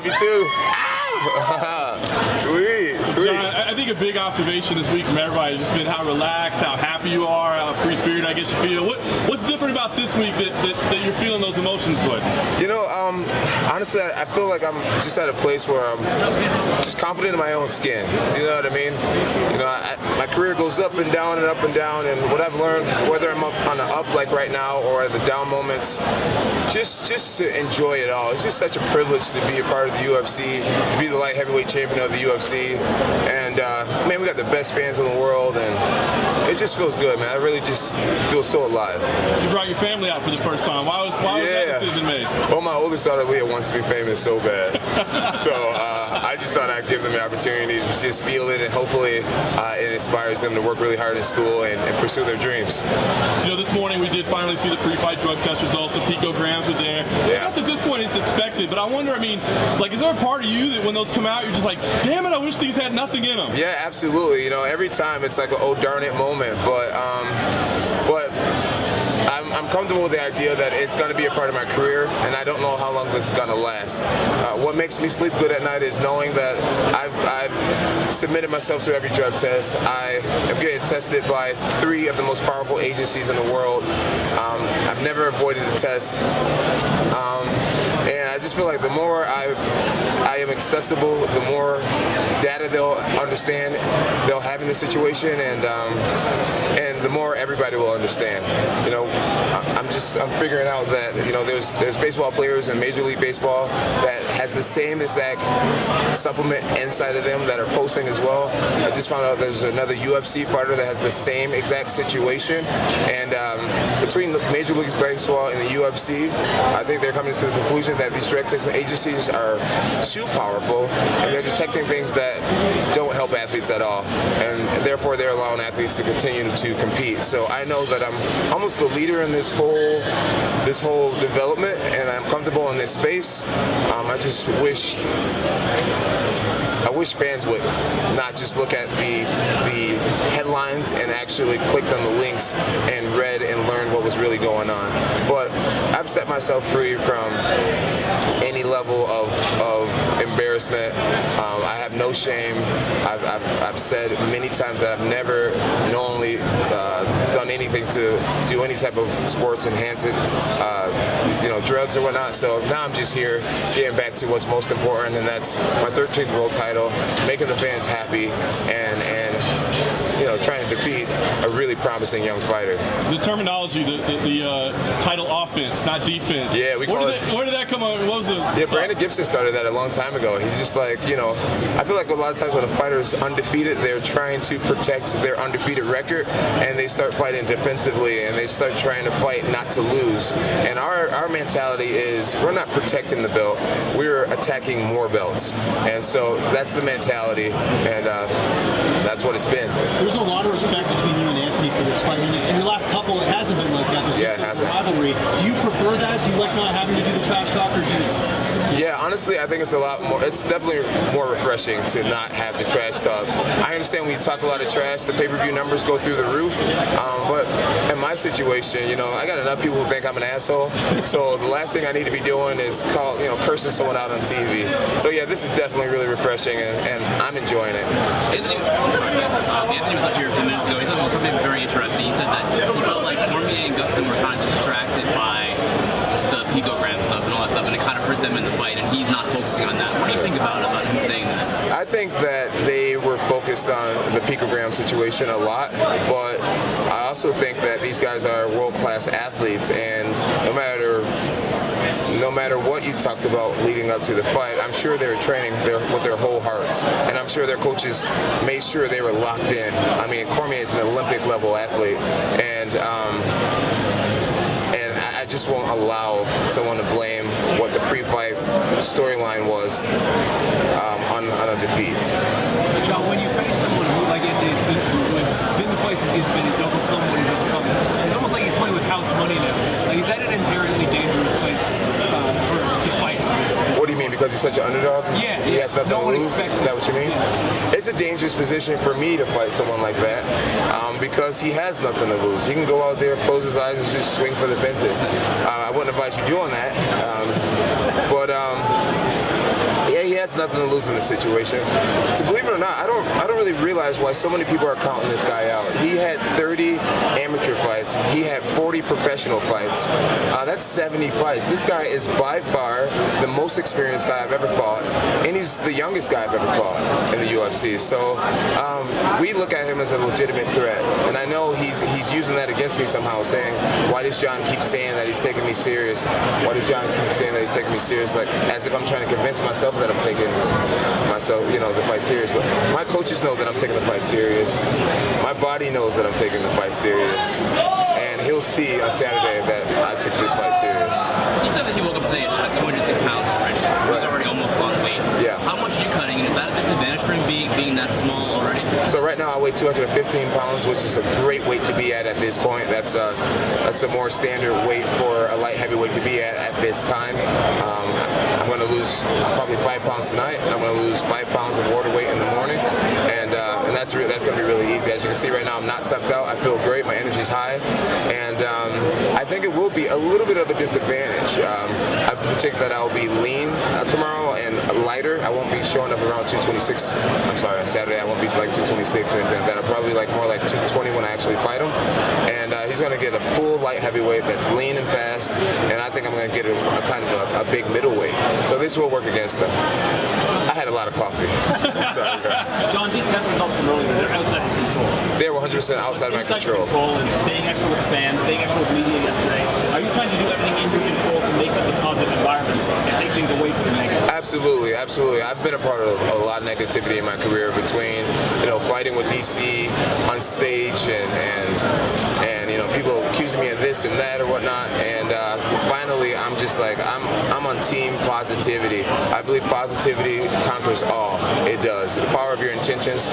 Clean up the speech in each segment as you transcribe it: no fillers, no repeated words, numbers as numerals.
you too. Sweet. Jon, I think a big observation this week from everybody has just been how relaxed, how happy you are, how free-spirited I guess you feel. What's different about this week that you're feeling those emotions with? You know, honestly, I feel like I'm just at a place where I'm just confident in my own skin. You know what I mean? You know, my career goes up and down and up and down, and what I've learned, whether I'm on the up like right now or the down moments, just to enjoy it all. It's just such a privilege to be a part of the UFC, to be the light heavyweight champion of the UFC, and man, we got the best fans in the world, and it just feels good, man. I really just feel so alive. You brought your family out for the first time. Why was that decision made? Well, my oldest daughter Leah wants to be famous so bad, so I just thought I'd give them the opportunity to just feel it, and hopefully it inspires them to work really hard in school and pursue their dreams. You know, this morning we did finally see the pre-fight drug test results. The picograms were there. Yeah. I guess at this point it's expected, but I wonder, I mean, like, is there a part of you that when those come out, you're just like, damn it, I wish these had nothing in them? Yeah, absolutely. You know, every time it's like an oh darn it moment, but I'm comfortable with the idea that it's going to be a part of my career, and I don't know how long this is going to last. What makes me sleep good at night is knowing that I've submitted myself to every drug test. I am getting tested by 3 of the most powerful agencies in the world. I've never avoided a test. And I just feel like the more I am accessible, the more data they'll understand they'll have in the situation, and the more everybody will understand. You know, I'm figuring out that, you know, there's baseball players in Major League Baseball that has the same exact supplement inside of them that are posting as well. I just found out there's another UFC fighter that has the same exact situation, and between Major League Baseball and the UFC, I think they're coming to the conclusion that these drug testing agencies are too powerful, and they're detecting things that don't help athletes at all, and therefore they're allowing athletes to continue to compete. So I know that I'm almost the leader in this whole development, and I'm comfortable in this space. I just wish fans would not just look at the headlines and actually clicked on the links and read and learned what was really going on. But I've set myself free from any level of embarrassment. I have no shame. I've said many times that I've never knowingly done anything to do any type of sports enhancing, you know, drugs or whatnot. So now I'm just here getting back to what's most important, and that's my 13th world title, making the fans happy, and you know, trying to defeat a really promising young fighter. The terminology, the title offense, not defense. Yeah, where did that come on? What was the? Yeah, Brandon Gibson started that a long time ago. He's just like, you know, I feel like a lot of times when a fighter is undefeated, they're trying to protect their undefeated record, and they start fighting defensively, and they start trying to fight not to lose. And our mentality is we're not protecting the belt, we're attacking more belts. And so that's the mentality, and that's what it's been. There's a lot of respect between you and Anthony for this fight. In your last couple, it hasn't been like that. Yeah, it hasn't. Rivalry. Do you prefer that? Do you like not having to do the trash talk, or do you? Yeah, honestly, I think it's a lot more. It's definitely more refreshing to not have the trash talk. I understand when you talk a lot of trash, the pay-per-view numbers go through the roof. But in my situation, you know, I got enough people who think I'm an asshole. So the last thing I need to be doing is cursing someone out on TV. So yeah, this is definitely really refreshing, and I'm enjoying it. Anthony was up here a few minutes ago. He said something very interesting. He said that he felt like Poirier and Dustin were kind of distracted by the picogram stuff and all that stuff, and it kind of hurt them in the fight, and he's not focusing on that. What do you think about him saying that? I think that they were focused on the picogram situation a lot, but I also think that these guys are world-class athletes, and no matter what you talked about leading up to the fight, I'm sure they were training with their whole hearts, and I'm sure their coaches made sure they were locked in. I mean, Cormier is an Olympic-level athlete, and I just won't allow someone to blame what the pre-fight storyline was on a defeat. Jon, when you face someone who, like Anthony's been the places he's been, he's overcome what he's overcome. It's almost like he's playing with house money now. Like, he's at an inherently dangerous place to fight. What do you mean? Because he's such an underdog? Yeah. He has nothing to lose? Is that what you mean? Yeah. It's a dangerous position for me to fight someone like that because he has nothing to lose. He can go out there, close his eyes, and just swing for the fences. I wouldn't advise you doing that. But yeah, nothing to lose in this situation. So believe it or not, I don't really realize why so many people are counting this guy out. He had 30 amateur fights. He had 40 professional fights. That's 70 fights. This guy is by far the most experienced guy I've ever fought, and he's the youngest guy I've ever fought in the UFC. So we look at him as a legitimate threat, and I know he's using that against me somehow, saying, why does Jon keep saying that he's taking me serious? Why does Jon keep saying that he's taking me serious? Like, as if I'm trying to convince myself that I'm taking myself, the fight serious. But my coaches know that I'm taking the fight serious. My body knows that I'm taking the fight serious. And he'll see on Saturday that I took this fight serious. He said that he woke up today at 206 pounds already. He's already almost on weight. Yeah. How much are you cutting? And is that a disadvantage for him being that small already? So right now I weigh 215 pounds, which is a great weight to be at this point. That's a more standard weight for a light heavyweight to be at this time. I'm going to lose probably 5 pounds tonight. I'm going to lose 5 pounds of water weight in the morning, and that's going to be really easy. As you can see right now, I'm not sucked out. I feel great. My energy's high, and I think it will be a little bit of a disadvantage. I predict that I'll be lean tomorrow and lighter. I won't be showing up around 226. I'm sorry, on Saturday I won't be like 226 or anything like that. I'll probably more like 220 when I actually fight him. And he's going to get a full light heavyweight that's lean and fast, and I think I'm going to get a kind of a big middleweight. So this will work against them. I had a lot of coffee. Sorry, guys. Jon, these test results from earlier, they're outside of control. They're 100% outside of my control. And staying extra with the fans, staying extra with media yesterday. Are you trying to do everything in your control to make this a positive environment and take things away from the negative? Absolutely, absolutely. I've been a part of a lot of negativity in my career between, fighting with DC on stage and people accusing me of this and that or whatnot. And finally, I'm just like, I'm on team positivity. I believe positivity conquers all. It does. The power of your intentions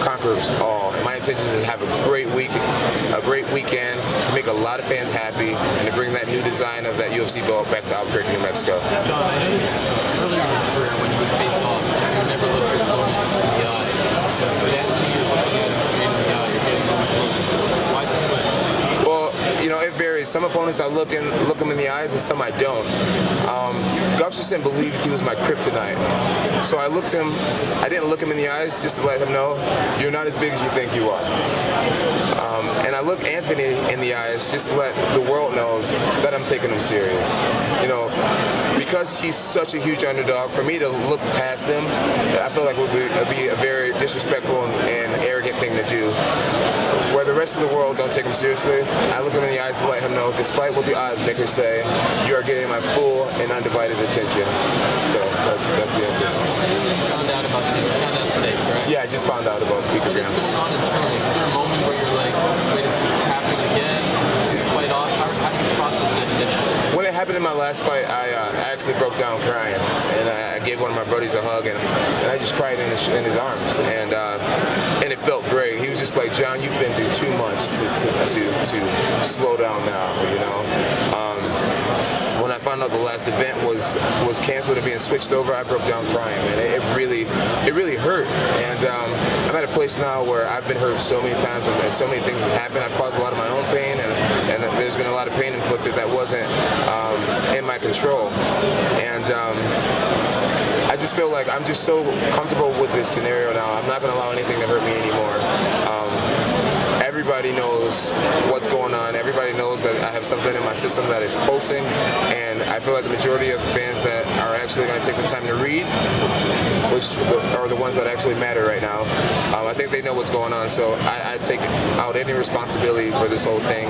conquers all. My intentions is to have a great weekend, to make a lot of fans happy, and to bring that new design of that UFC belt back to Albuquerque, New Mexico. Jon, I noticed earlier in your career when you would face off, you never looked your opponent in the eye. But Anthony is looking at him straight in the eye. You're getting really close. Why the switch? Well, it varies. Some opponents I look them in the eyes, and some I don't. Gustafsson believed he was my kryptonite, so I didn't look him in the eyes just to let him know you're not as big as you think you are. And I look Anthony in the eyes just to let the world knows that I'm taking him serious. Because he's such a huge underdog, for me to look past him, I feel like it would be a very disrespectful and arrogant thing to do. Where the rest of the world don't take him seriously, I look him in the eyes to let him know, despite what the odds makers say, you are getting my full and undivided attention. So that's the answer. You found out today, correct? Yeah, I just found out about the picograms. What's going on internally? Is there a moment where you're like, wait, is this happening again? Is the fight off? How do you process it initially? When it happened in my last fight, I actually broke down crying, and I gave one of my buddies a hug, and I just cried in his arms, and it felt great. He was just like, Jon, you've been through too much to slow down now, When I found out the last event was canceled and being switched over, I broke down crying, and it really hurt. And I'm at a place now where I've been hurt so many times, and so many things have happened. I've caused a lot of my own pain, and there's been a lot of pain inflicted that wasn't in my control. And I just feel like I'm just so comfortable with this scenario now. I'm not going to allow anything to hurt me anymore. Everybody knows what's going on. Everybody knows that I have something in my system that is pulsing, and I feel like the majority of the fans that are actually going to take the time to read, which are the ones that actually matter right now, I think they know what's going on. So I take out any responsibility for this whole thing,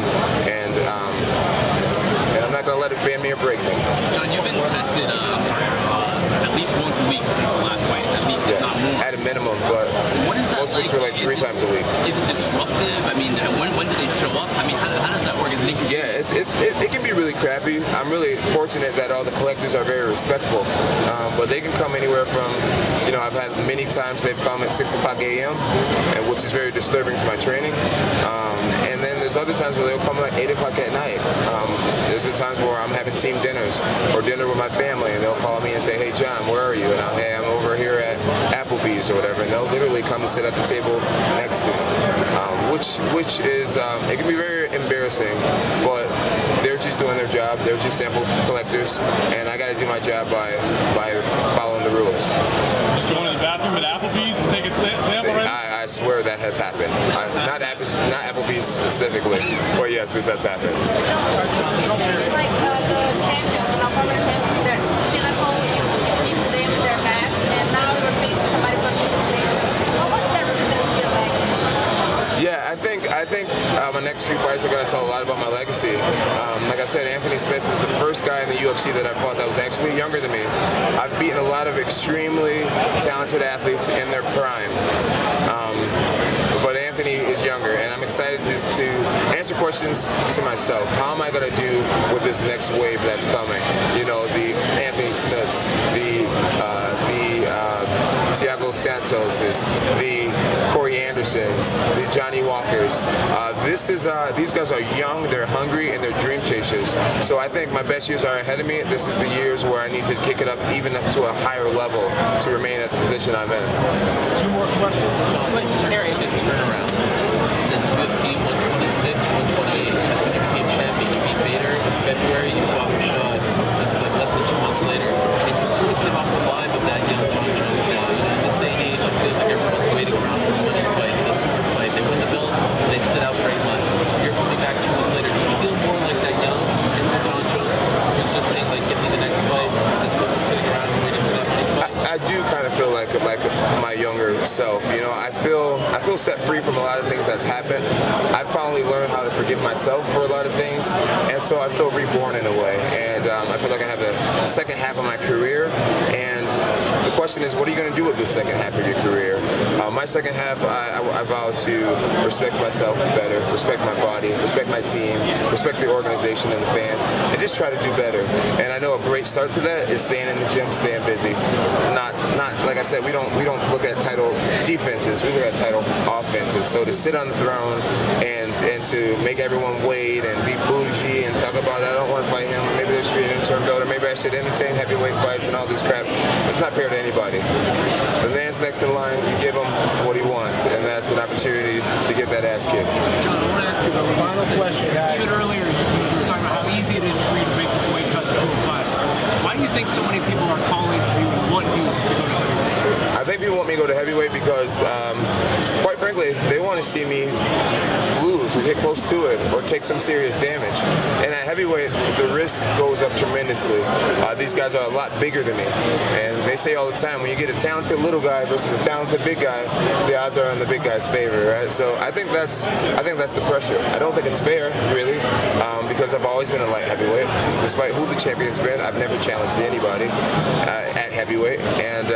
and I'm not going to let it bend me or break me. Jon, you've been tested, at least once a week since the last fight, at least, if not more. At a minimum, but what is that most weeks were like 3 times a week. Is it disruptive? I mean, when do they show up? I mean, how does that work? Is it Yeah, it can be really crappy. I'm really fortunate that all the collectors are very respectful, but they can come anywhere from, I've had many times they've come at 6 o'clock a.m., and which is very disturbing to my training. And then there's other times where they'll come at 8 o'clock at night. There's been times where I'm having team dinners or dinner with my family, and they'll call me and say, hey, Jon, where are you? And hey, I'm over here at Applebee's or whatever, and they'll literally come and sit at the table next to me, which is, it can be very embarrassing, but they're just doing their job. They're just sample collectors, and I got to do my job by following the the rules. Just going to the bathroom at Applebee's and take a sample right now? I swear that has happened. Not Applebee's specifically, but yes, this has happened. It's like the champions and our former champions, they're pinnacle, you them their best, and now you're facing somebody from the nation. What does that represent to your legacy? Yeah, I think my next few fights are going to tell a lot about my legacy. Like I said, Anthony Smith is the first guy in the UFC that I fought that was actually younger than me. I've beaten a lot of extremely talented athletes in their prime. But Anthony is younger, and I'm excited to answer questions to myself. How am I going to do with this next wave that's coming? You know, the Anthony Smiths, the Thiago Santoses, the Corey Andersons, the Johnny Walkers. These guys are young, they're hungry, and they're dream chasers. So I think my best years are ahead of me. This is the years where I need to kick it up even to a higher level to remain at the position I'm in. Two more questions. Jon, this is your biggest turnaround since UFC 126, 128. That's when you became champion. You beat Bader in February. You fought Rashad just like less than 2 months later, and you sort of give off the vibe of that young Jon Jones now. You know, in this day and age, it feels like everyone's waiting around for a money fight, a super fight. They win the belt, and they sit out for 8 months. You're coming back 2 months later. Do you feel more like that young, tender Jon Jones who's just saying like, give me the next fight, as opposed to sitting around and waiting for that money fight? I do kind of feel like my younger self. You know, I feel set free from a lot of things that's happened. I finally learned how to forgive myself for a lot of things, and so I feel reborn in a way. And I feel like I have the second half of my career, and the question is, what are you going to do with this second half of your career? My second half, I vow to respect myself better, respect my body, respect my team, respect the organization and the fans, and just try to do better. And I know a great start to that is staying in the gym, staying busy. Not like I said, we don't look at title defenses, we look at title offenses. So to sit on the throne and to make everyone wait and be bougie and talk about I don't want to fight him, or maybe there should be an interim belt, or maybe I should entertain heavyweight fights and all this crap, it's not fair to anybody. The man's next in line, you give him what he wants, and that's an opportunity to get that ass kicked. Jon, I want to ask you the final question. guys. Even earlier, you were talking about how easy it is for you to make this weight cut to 205. Why do you think so many people are calling for you and want you to go to heavyweight? I think people want me to go to heavyweight because, quite frankly, they want to see me lose or get close to it or take some serious damage. And at heavyweight, the risk goes up tremendously. These guys are a lot bigger than me. And they say all the time, when you get a talented little guy versus a talented big guy, the odds are in the big guy's favor, right? So I think that's the pressure. I don't think it's fair, really, because I've always been a light heavyweight. Despite who the champion's been, I've never challenged anybody at heavyweight. And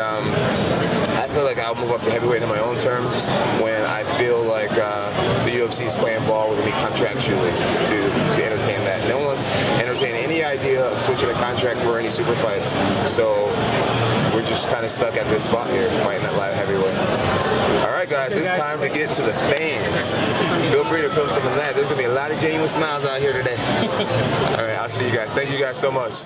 I feel like I'll move up to heavyweight in my own terms when I feel like the UFC's playing ball with me contractually to entertain that. No one's entertaining any idea of switching a contract for any super fights. So we're just kind of stuck at this spot here, fighting at light heavyweight. All right, guys, it's time to get to the fans. Feel free to film some of that. There's going to be a lot of genuine smiles out here today. All right, I'll see you guys. Thank you guys so much.